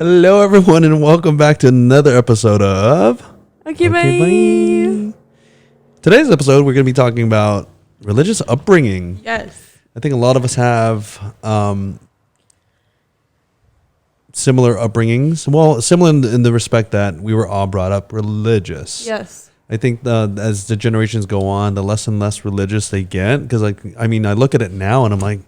Hello, everyone, and welcome back to another episode of Okay, bye. Today's episode, we're going to be talking about religious upbringing. Yes. I think a lot of us have similar upbringings. Well, similar in the respect that we were all brought up religious. Yes. I think as the generations go on, the less and less religious they get. Because, I look at it now and I'm like,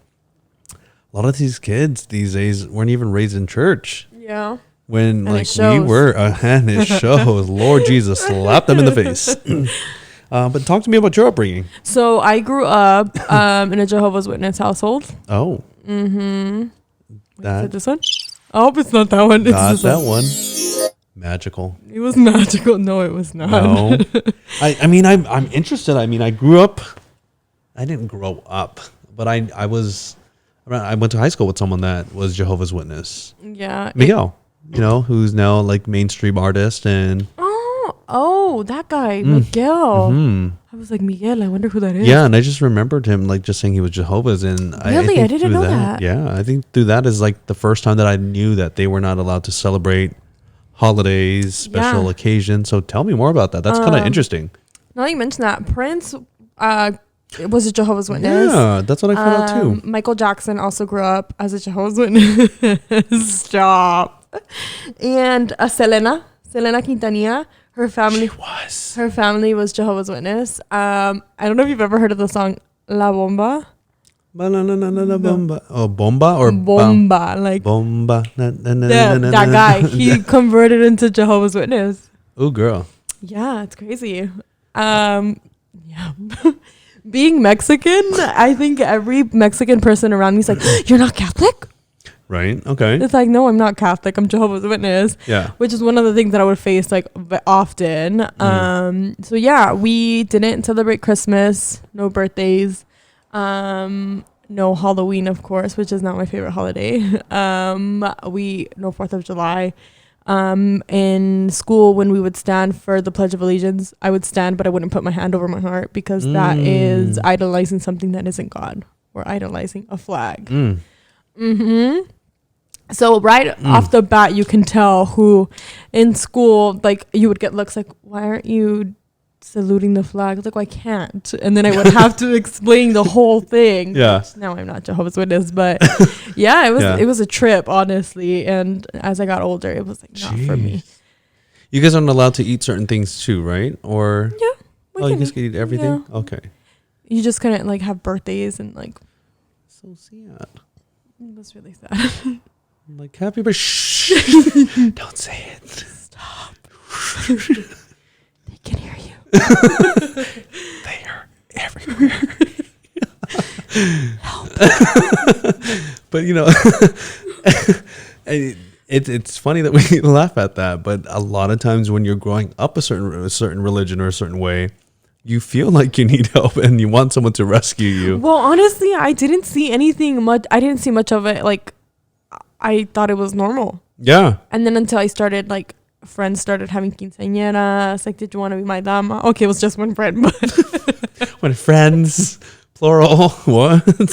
a lot of these kids these days weren't even raised in church. Yeah. When and we were, and it shows. Lord Jesus, slap them in the face. But talk to me about your upbringing. So I grew up in a Jehovah's Witness household. Oh. Mm-hmm. That, is it this one? I hope it's not that one. Not that one. Magical. It was magical. No, it was not. No. I'm interested. I grew up. I didn't grow up, but I went to high school with someone that was Jehovah's Witness. Yeah. Miguel, who's now like mainstream artist and. Oh, that guy, Miguel. Mm-hmm. I was like, Miguel, I wonder who that is. Yeah, and I just remembered him like just saying he was Jehovah's, and really, I didn't know that. Yeah, I think through that is like the first time that I knew that they were not allowed to celebrate holidays, special occasions. So tell me more about that. That's kind of interesting. Now that you mentioned that, Prince was a Jehovah's Witness. Yeah, that's what I found out too. Michael Jackson also grew up as a Jehovah's Witness. Stop. And Selena Quintanilla. Her family was Jehovah's Witness. I don't know if you've ever heard of the song La Bomba. Bomba. Oh, Bomba or Bomba, like Bomba. That guy. He converted into Jehovah's Witness. Oh, girl. Yeah, it's crazy. Yeah. Being Mexican, I think every Mexican person around me is like, "You're not Catholic?" Right. Okay. It's like, no, I'm not Catholic. I'm Jehovah's Witness. Yeah. Which is one of the things that I would face like often. So yeah, we didn't celebrate Christmas, no birthdays, no Halloween, of course, which is not my favorite holiday. No 4th of July. In school, when we would stand for the Pledge of Allegiance, I would stand, but I wouldn't put my hand over my heart because that is idolizing something that isn't God, or idolizing a flag. Mm-hmm. So off the bat, you can tell who in school, like you would get looks like, why aren't you saluting the flag? I was like, well, I can't. And then I would have to explain the whole thing. Yeah. Now I'm not Jehovah's Witness, but yeah, it was a trip, honestly. And as I got older, it was like not for me. You guys aren't allowed to eat certain things too, right? Or you guys can eat everything? Yeah. Okay. You just couldn't like have birthdays and like. So sad. It was really sad. Like, happy birthday. Shh. Don't say it. Stop. They can hear you. They are everywhere. Help. But it's funny that we laugh at that, but a lot of times when you're growing up a certain religion or a certain way, you feel like you need help and you want someone to rescue you. Well, honestly, I didn't see anything much. I didn't see much of it. Like, I thought it was normal. Yeah. And then until I started, like, friends started having quinceañeras. Like, did you want to be my dama? Okay, it was just one friend. But when friends, plural, what? But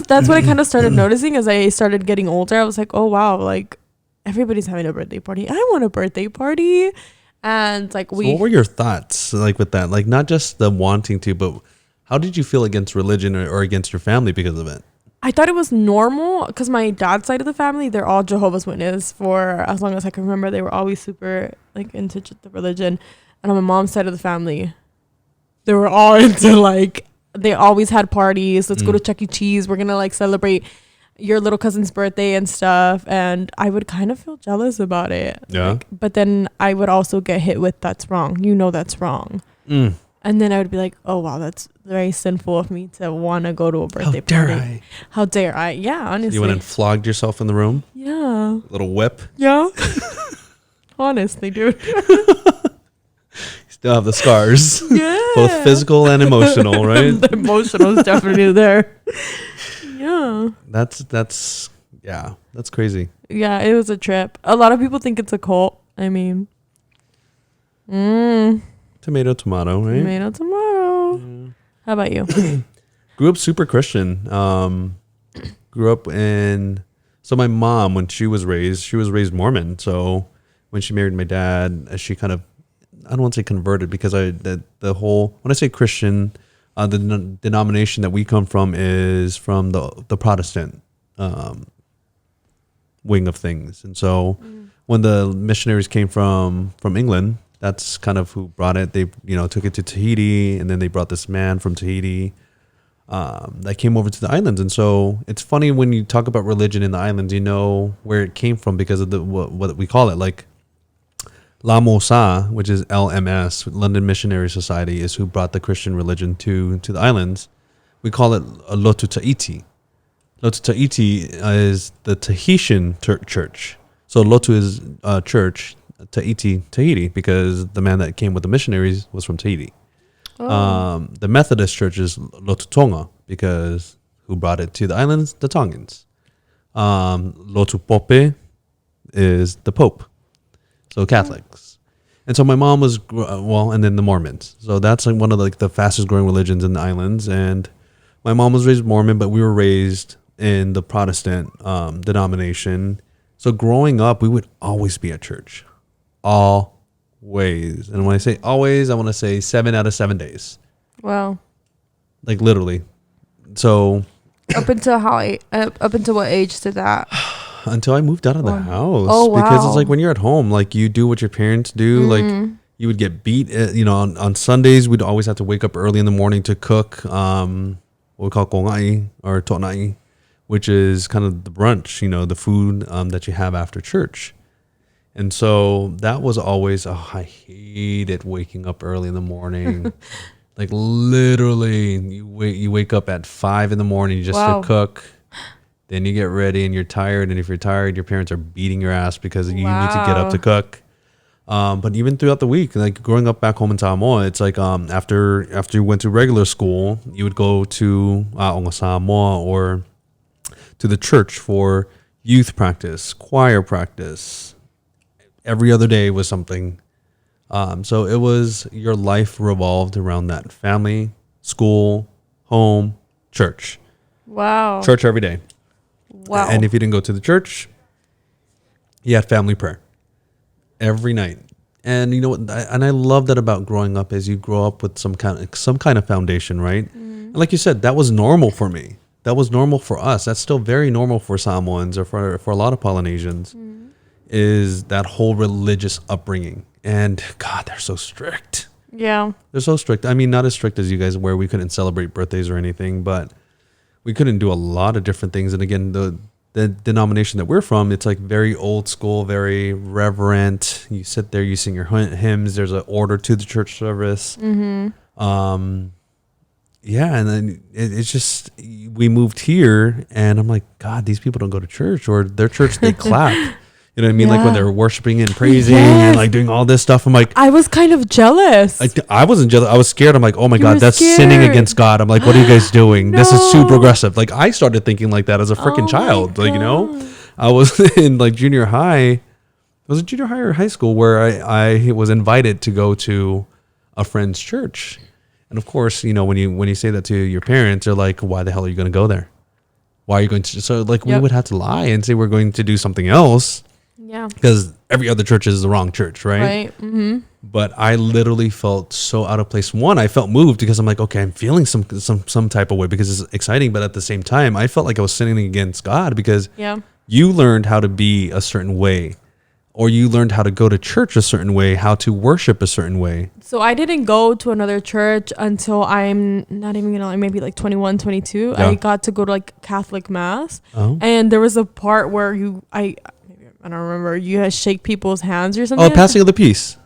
that's what I kind of started noticing as I started getting older. I was like, oh, wow, like, everybody's having a birthday party. I want a birthday party. And like so what were your thoughts like with that? Like not just the wanting to, but how did you feel against religion or against your family because of it? I thought it was normal because my dad's side of the family, they're all Jehovah's Witness for as long as I can remember. They were always super like into the religion. And on my mom's side of the family, they were all into like, they always had parties. Let's go to Chuck E. Cheese. We're going to like celebrate your little cousin's birthday and stuff, and I would kind of feel jealous about it. Yeah. Like, but then I would also get hit with that's wrong. That's wrong. And then I would be like, oh wow, that's very sinful of me to want to go to a birthday party. How dare I? Yeah, honestly. You went and flogged yourself in the room? Yeah. Little whip? Yeah. Honestly, dude. Still have the scars. Yeah. Both physical and emotional, right? The emotional is definitely there. Yeah. That's crazy. Yeah, it was a trip. A lot of people think it's a cult. I mean, tomato, right? Tomato. Yeah. How about you? Grew up super Christian. Grew up in So my mom, when she was raised Mormon. So when she married my dad, she kind of, I don't want to say converted, because the whole, when I say Christian, the denomination that we come from is from the Protestant wing of things. And so when the missionaries came from England, that's kind of who brought it. They, took it to Tahiti, and then they brought this man from Tahiti that came over to the islands. And so it's funny when you talk about religion in the islands, you know where it came from because of what we call it. Like LMSA, which is LMS, London Missionary Society, is who brought the Christian religion to the islands. We call it Lotu Ta'iti. Lotu Ta'iti is the Tahitian church. So Lotu is church, Tahiti, because the man that came with the missionaries was from Tahiti. Oh. The Methodist church is Lotu Tonga, because who brought it to the islands? The Tongans. Lotu Pope is the Pope. So Catholics. And so my mom was, and then the Mormons. So that's like one of the fastest growing religions in the islands. And my mom was raised Mormon, but we were raised in the Protestant denomination. So growing up, we would always be at church. Always. And when I say always, I want to say 7 out of 7 days. Wow. Like literally. So up until what age did that? Until I moved out of the house. Oh, wow. Because it's like when you're at home, like you do what your parents do. Like you would get beat. On Sundays, we'd always have to wake up early in the morning to cook what we call kongai or tonai, which is kind of the brunch, the food that you have after church. And so that was always, I hated waking up early in the morning. Like literally, you wake up at 5 in the morning just to cook. Then you get ready and you're tired. And if you're tired, your parents are beating your ass because you need to get up to cook. But even throughout the week, like growing up back home in Samoa, it's like after you went to regular school, you would go to Samoa or to the church for youth practice, choir practice. Every other day was something. So it was, your life revolved around that: family, school, home, church. Wow. Church every day. Wow. And if you didn't go to the church, you had family prayer every night. And you know what? And I love that about growing up, is you grow up with some kind of foundation, right? And like you said, that was normal for me. That was normal for us. That's still very normal for Samoans or for a lot of Polynesians, is that whole religious upbringing. And God, they're so strict. Yeah. They're so strict. I mean, not as strict as you guys, where we couldn't celebrate birthdays or anything, but we couldn't do a lot of different things. And again, the denomination that we're from, it's like very old school, very reverent. You sit there, you sing your hymns. There's an order to the church service. And then it's just, we moved here, and I'm like, God, these people don't go to church, or their church, they clap. You know what I mean? Yeah. Like when they're worshiping and praising and like doing all this stuff. I'm like, I was kind of jealous. I wasn't jealous. I was scared. I'm like, oh my God, that's sinning against God. I'm like, what are you guys doing? No. This is too progressive. Like I started thinking like that as a freaking child. Like, I was in like junior high. Was it junior high or high school where I was invited to go to a friend's church. And of course, when you say that to your parents, they're like, why the hell are you going to go there? Why are you going to? So like we would have to lie and say we're going to do something else. Yeah. Because every other church is the wrong church, right? Right. Mm-hmm. But I literally felt so out of place. One, I felt moved because I'm like, okay, I'm feeling some type of way because it's exciting. But at the same time, I felt like I was sinning against God because you learned how to be a certain way, or you learned how to go to church a certain way, how to worship a certain way. So I didn't go to another church until I'm not even going to lie, maybe like 21, 22. Yeah. I got to go to like Catholic Mass. Oh. And there was a part where I don't remember. You had shake people's hands or something. Oh, passing of the peace.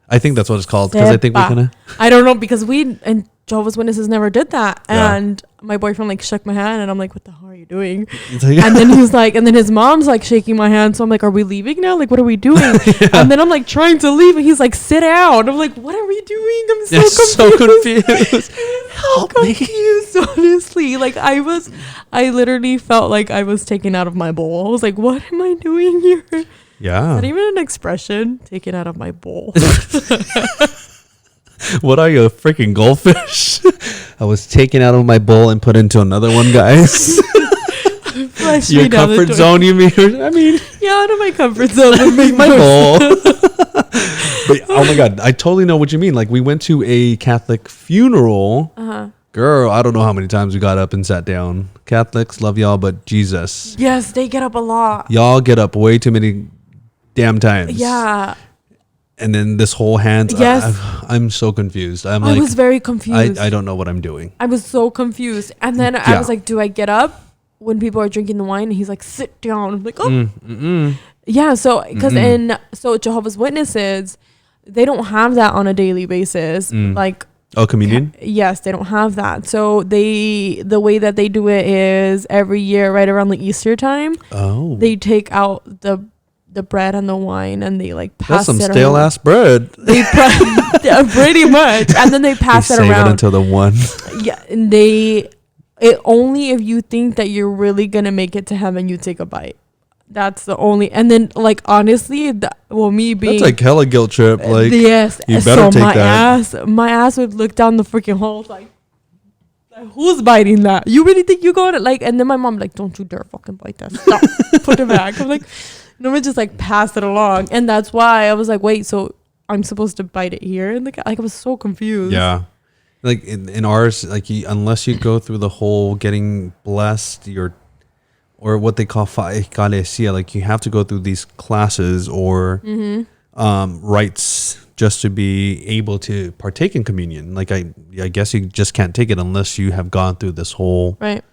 I think that's what it's called. Because I think we kind of... I don't know, because we and Jehovah's Witnesses never did that. Yeah. And my boyfriend like shook my hand and I'm like, what the hell are you doing? And then he's like, and then his mom's like shaking my hand. So I'm like, are we leaving now? Like, what are we doing? And then I'm like trying to leave and he's like, sit down. I'm like, what are we doing? I'm so confused. Help me. Honestly. Like I literally felt like I was taken out of my bowl. I was like, what am I doing here? Yeah. Not even an expression, taken out of my bowl. What are you, a freaking goldfish? I was taken out of my bowl and put into another one, guys. Flush Your me down the comfort toilet. zone, you mean? I mean, Yeah, out of my comfort zone would make my more bowl. sense. But oh my god, I totally know what you mean. Like we went to a Catholic funeral. Girl, I don't know how many times we got up and sat down. Catholics, love y'all, but Jesus, Yes, they get up a lot. y'all get up way too many damn times. Yeah. And then this whole hands. Yes. I'm so confused. I'm I like, was very confused. I don't know what I'm doing. I was so confused. And then I was like, do I get up when people are drinking the wine? And he's like, sit down. I'm like, oh. Yeah, so because so Jehovah's Witnesses, they don't have that on a daily basis. Like, Communion? yes, they don't have that. So the way that they do it is every year, right around the Easter time. Oh, they take out the bread and the wine and they like pass. That's some it stale around. Ass bread. They yeah, pretty much, and then they pass it save around it until the one. Yeah, and only if you think that you're really gonna make it to heaven, you take a bite. That's the only, and then like honestly, me being That's like hella guilt trip. Like yes, you better take that. My ass would look down the freaking hole like who's biting that? You really think you going like? And then my mom like, don't you dare fucking bite that. Stop, put it back. I'm like, no, we just like pass it along, and that's why I was like, wait, so I'm supposed to bite it here? And like I was so confused. Yeah. Like in ours, like unless you go through the whole getting blessed, or what they call fa'ekalesia, like you have to go through these classes or rites just to be able to partake in communion. Like I guess you just can't take it unless you have gone through this whole right.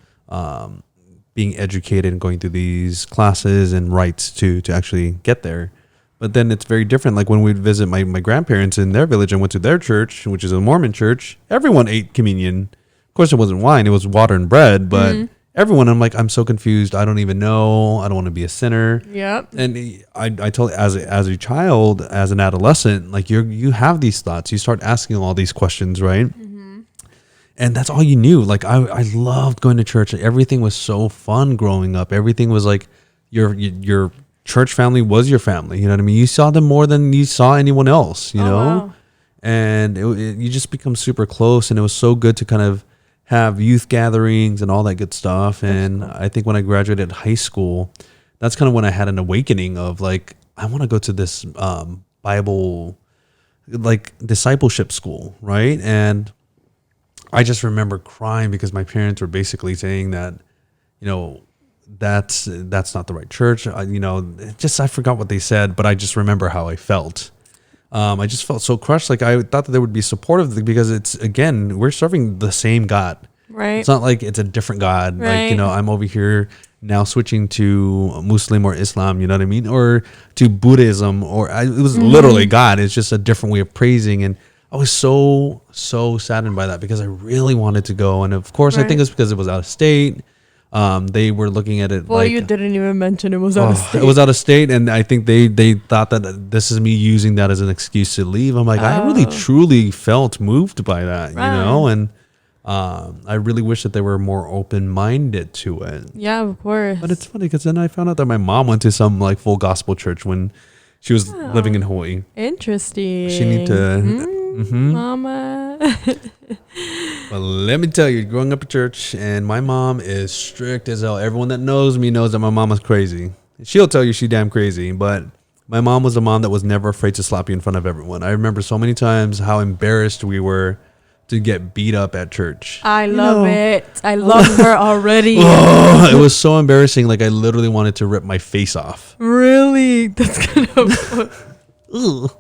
Being educated and going through these classes and rites to actually get there. But then it's very different. Like when we'd visit my grandparents in their village and went to their church, which is a Mormon church, everyone ate communion. Of course, it wasn't wine. It was water and bread. But everyone, I'm like, I'm so confused. I don't even know. I don't want to be a sinner. Yep. And I told as a child, as an adolescent, like you have these thoughts. You start asking all these questions, right? And that's all you knew. Like I loved going to church. Everything was so fun growing up. Everything was like your church family was your family. You know what I mean? You saw them more than you saw anyone else, you know? Wow. And you just become super close. And it was so good to kind of have youth gatherings and all that good stuff. And cool. I think when I graduated high school, that's kind of when I had an awakening of like, I want to go to this Bible, like discipleship school, right? And I just remember crying because my parents were basically saying that, you know, that's not the right church. I forgot what they said, but I just remember how I felt. I just felt so crushed. Like I thought that they would be supportive because it's, again, we're serving the same God. Right. It's not like it's a different God. Right. Like, I'm over here now switching to Muslim or Islam, you know what I mean? Or to Buddhism, it was literally God. It's just a different way of praising. And I was so saddened by that because I really wanted to go. And of course, I think it's because it was out of state. They were looking at it. Well, you didn't even mention it was out of state. It was out of state. And I think they thought that this is me using that as an excuse to leave. I'm like, I really truly felt moved by that, you know? And I really wish that they were more open-minded to it. Yeah, of course. But it's funny because then I found out that my mom went to some like full gospel church when she was living in Hawaii. Interesting. She need to... Mama. Well, let me tell you, growing up in church, and my mom is strict as hell. Everyone that knows me knows that my mom is crazy. She'll tell you she damn crazy, but my mom was a mom that was never afraid to slap you in front of everyone. I remember so many times how embarrassed we were to get beat up at church. I love it. I love her already. It was so embarrassing. Like I literally wanted to rip my face off. Really? That's kind of...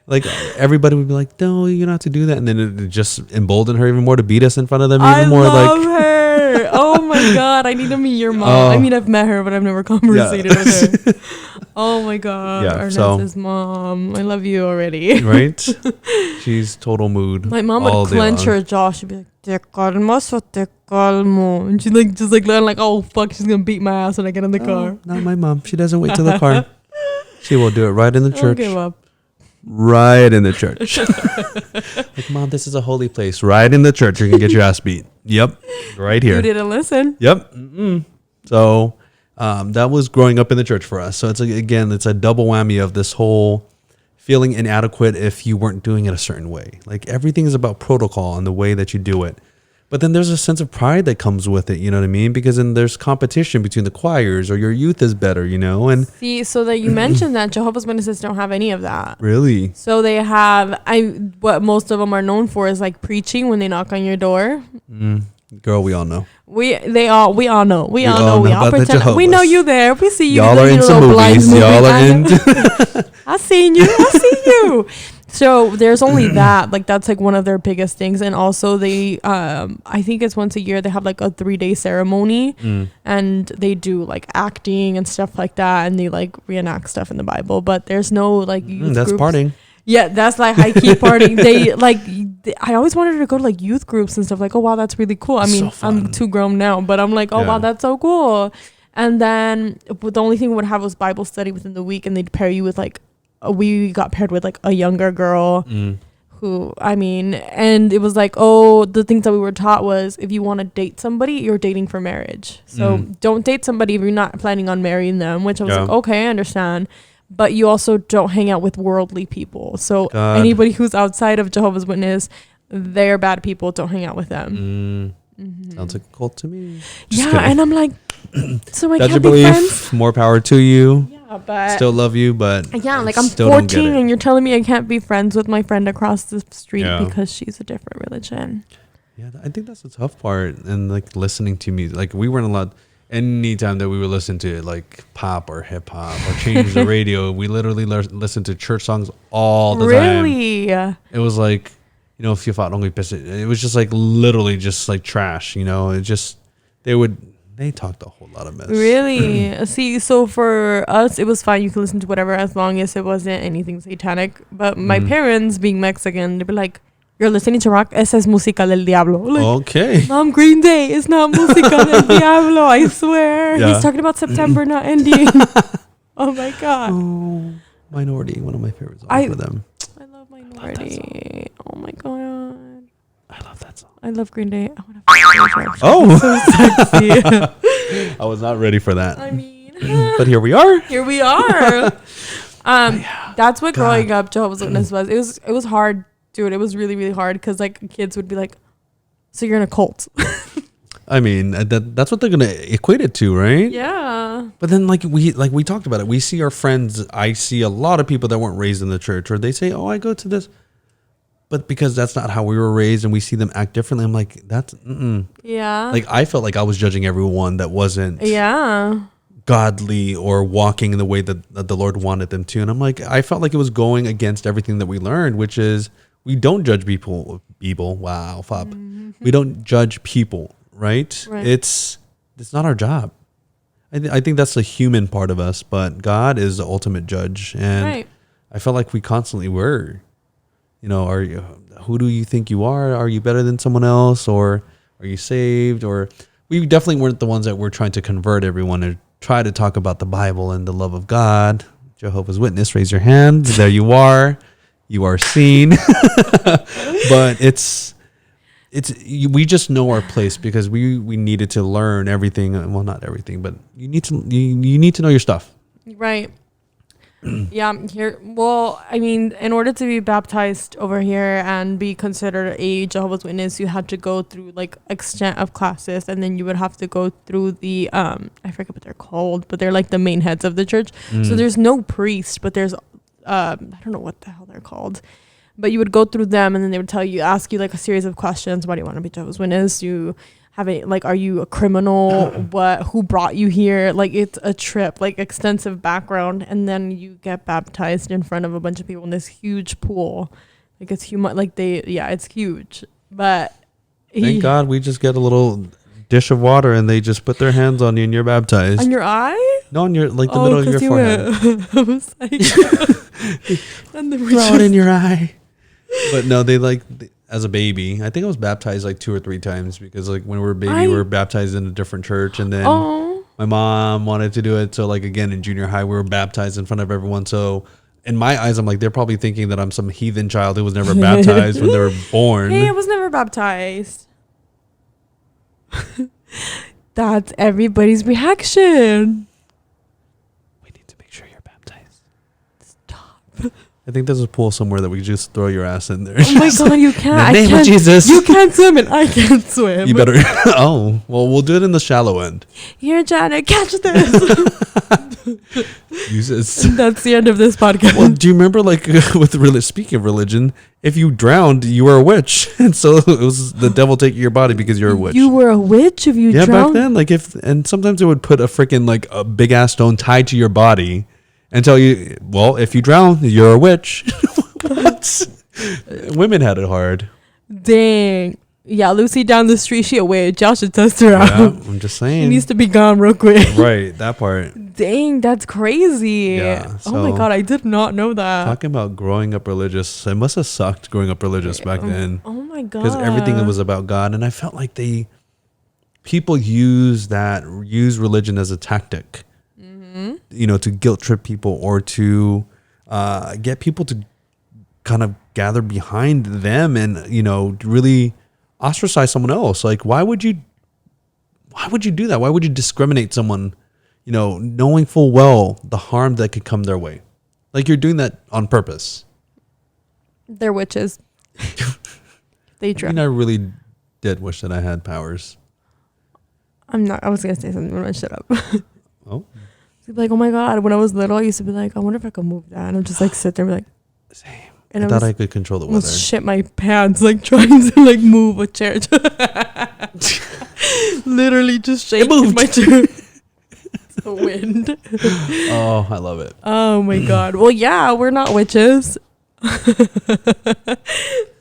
Like everybody would be like, no, you don't have to do that. And then it just emboldened her even more to beat us in front of them even more. I love her. Oh my God. I need to meet your mom. I mean, I've met her, but I've never conversated with her. Oh my God. Yeah, Ernest's mom. I love you already. Right? She's total mood. My mom would clench her jaw. She'd be like, te calmo. And she'd like, just like, oh fuck, she's going to beat my ass when I get in the car. Not my mom. She doesn't wait till the car. She will do it right in the church. Don't give up. Right in the church. Like, Mom, this is a holy place. Right in the church, you can get your ass beat. Yep. Right here. You didn't listen. Yep. So that was growing up in the church for us. So it's a double whammy of this whole feeling inadequate if you weren't doing it a certain way. Like everything is about protocol and the way that you do it. But then there's a sense of pride that comes with it, you know what I mean? Because then there's competition between the choirs, or your youth is better, you know? And see, so that you mentioned that Jehovah's Witnesses don't have any of that. really? So they have, what most of them are known for is like preaching when they knock on your door. Girl, we all know. We all know. We all pretend. We know you there. We see you. Y'all are in some movies. Y'all are in. I seen you. So there's only that. Like that's like one of their biggest things. And also they, I think it's once a year they have like a 3-day ceremony, and they do like acting and stuff like that, and they like reenact stuff in the Bible. But there's no like youth that's groups. partying. Yeah, that's like high key partying. I always wanted to go to like youth groups and stuff. Like, oh wow, that's really cool. I mean, so I'm too grown now, but I'm like, oh wow, that's so cool. And then the only thing we would have was Bible study within the week, and they'd pair you with like, we got paired with like a younger girl who, I mean, and it was like, oh, the things that we were taught was if you want to date somebody, you're dating for marriage. So don't date somebody if you're not planning on marrying them, which I was like, okay, I understand. But you also don't hang out with worldly people. So anybody who's outside of Jehovah's Witness, they're bad people. Don't hang out with them. Sounds like a cult to me. Just kidding. And I'm like, so I that's can't your be belief. friends. More power to you. Yeah, but still love you, but like I'm 14 and you're telling me I can't be friends with my friend across the street because she's a different religion. Yeah, I think that's the tough part. And like listening to music, like we weren't allowed. Anytime that we would listen to like pop or hip hop or change the radio, we literally listened to church songs all the time. Really? It was like, you know, if you fought only piss it was just like literally just like trash, you know. It just they talked a whole lot of mess. Really? See, so for us it was fine, you could listen to whatever as long as it wasn't anything satanic. But my parents, being Mexican, they'd be like, you're listening to rock? Esa es música del diablo. Like, okay. Mom, Green Day is not música del diablo, I swear. He's talking about September not ending. Oh my God. Oh, Minority, one of my favorite songs for them. I love Minority. Oh my God. I love that song. I love Green Day. I want to Oh. so sexy. I was not ready for that. I mean. But here we are. Here we are. That's what growing up Jehovah's Witness was. It was hard. Dude, it was really, really hard because like kids would be like, so you're in a cult. I mean, that's what they're going to equate it to, right? Yeah. But then like we talked about it. We see our friends. I see a lot of people that weren't raised in the church, or they say, oh, I go to this. But because that's not how we were raised and we see them act differently, I'm like, that's, Yeah. Like I felt like I was judging everyone that wasn't godly or walking in the way that the Lord wanted them to. And I'm like, I felt like it was going against everything that we learned, which is, we don't judge people. Wow, Fab. We don't judge people, right? It's not our job. I think that's the human part of us, but God is the ultimate judge, and I felt like we constantly were. You know, who do you think you are? Are you better than someone else, or are you saved? Or we definitely weren't the ones that were trying to convert everyone and try to talk about the Bible and the love of God. Jehovah's Witness, raise your hand. There you are. You are seen. But we just know our place because we needed to learn everything. Well, not everything, but you need to know your stuff. Right. Yeah. Here. Well, I mean, in order to be baptized over here and be considered a Jehovah's Witness, you had to go through like extent of classes, and then you would have to go through the I forget what they're called, but they're like the main heads of the church. So there's no priest, but there's I don't know what the hell they're called, but you would go through them, and then they would ask you like a series of questions. Why do you want to be Jehovah's Witness? You have it, like, are you a criminal? Who brought you here? Like, it's a trip, like extensive background, and then you get baptized in front of a bunch of people in this huge pool. Like it's human, like it's huge. But thank God we just get a little dish of water and they just put their hands on you and you're baptized. On your eye? No, on your like the middle of your forehead. I was like, throw it in your eye. But no, as a baby, I think I was baptized like 2 or 3 times because like when we were a baby, we were baptized in a different church, and then my mom wanted to do it. So like again in junior high, we were baptized in front of everyone. So in my eyes, I'm like, they're probably thinking that I'm some heathen child who was never baptized when they were born. Hey, I was never baptized. That's everybody's reaction. We need to make sure you're baptized. Stop. I think there's a pool somewhere that we can just throw your ass in there. Oh my God, you can't. In the name of Jesus. You can't swim and I can't swim. You better. Oh, well, we'll do it in the shallow end. Here, Janet, catch this. Jesus. That's the end of this podcast. Well, do you remember, like, speaking of religion, if you drowned, you were a witch. And so it was the devil taking your body because you're a witch. You were a witch if you drowned? Yeah, back then. Like, and sometimes it would put a freaking, like, a big ass stone tied to your body and tell you, well, if you drown, you're a witch. What? Women had it hard. Dang. Yeah, Lucy down the street, she a witch. Y'all should test her out. Yeah, I'm just saying. She needs to be gone real quick. Right, that part. Dang, that's crazy. Yeah, oh my God, I did not know that. Talking about growing up religious, it must have sucked growing up religious back then. Oh my God. Because everything was about God. And I felt like people use religion as a tactic, to guilt trip people or to get people to kind of gather behind them and, really ostracize someone else. Like, why would you do that? Why would you discriminate someone, knowing full well the harm that could come their way? Like, you're doing that on purpose. They're witches. They try. I really did wish that I had powers. I was going to say something, but shut up. Oh. Like, oh my God, when I was little, I used to be like, I wonder if I could move that. And I'd just like sit there and be like, same. And I thought I could control the weather. Shit my pants, like trying to like move a chair. Literally just shaking my chair. It's the wind. Oh, I love it. Oh my God. Well, yeah, we're not witches. Oh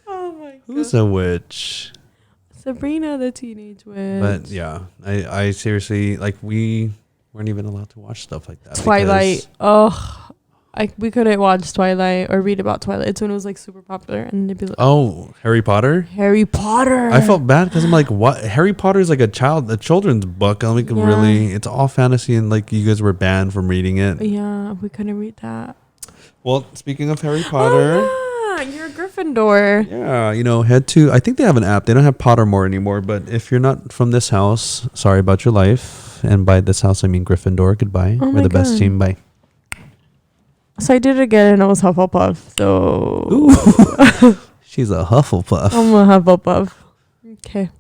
my God. Who's a witch? Sabrina the Teenage Witch. But yeah, I seriously, like, we weren't even allowed to watch stuff like that. Twilight. We couldn't watch Twilight or read about Twilight. It's when it was like super popular, and they'd be like, "Oh, Harry Potter." Harry Potter. I felt bad because I'm like, "What? Harry Potter is like a children's book. I'm like, really? It's all fantasy, and like you guys were banned from reading it." Yeah, we couldn't read that. Well, speaking of Harry Potter, you're a Gryffindor. Yeah, head to. I think they have an app. They don't have Pottermore anymore. But if you're not from this house, sorry about your life. And by this house, I mean Gryffindor. Goodbye. We're the best team. Bye. So I did it again, and I was Hufflepuff. So she's a Hufflepuff. I'm a Hufflepuff. Okay.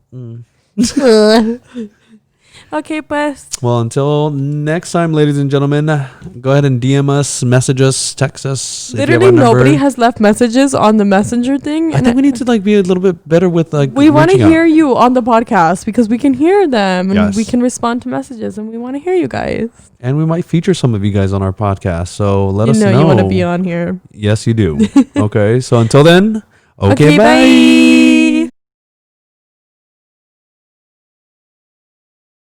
Okay, pues. Well, until next time, ladies and gentlemen, go ahead and DM us, message us, text us. Literally, nobody has left messages on the messenger thing. I think we need to be a little bit better with we want to hear you on the podcast because we can hear them and we can respond to messages, and we want to hear you guys. And we might feature some of you guys on our podcast. So let us know. You want to be on here. Yes, you do. Okay. So until then, okay, bye.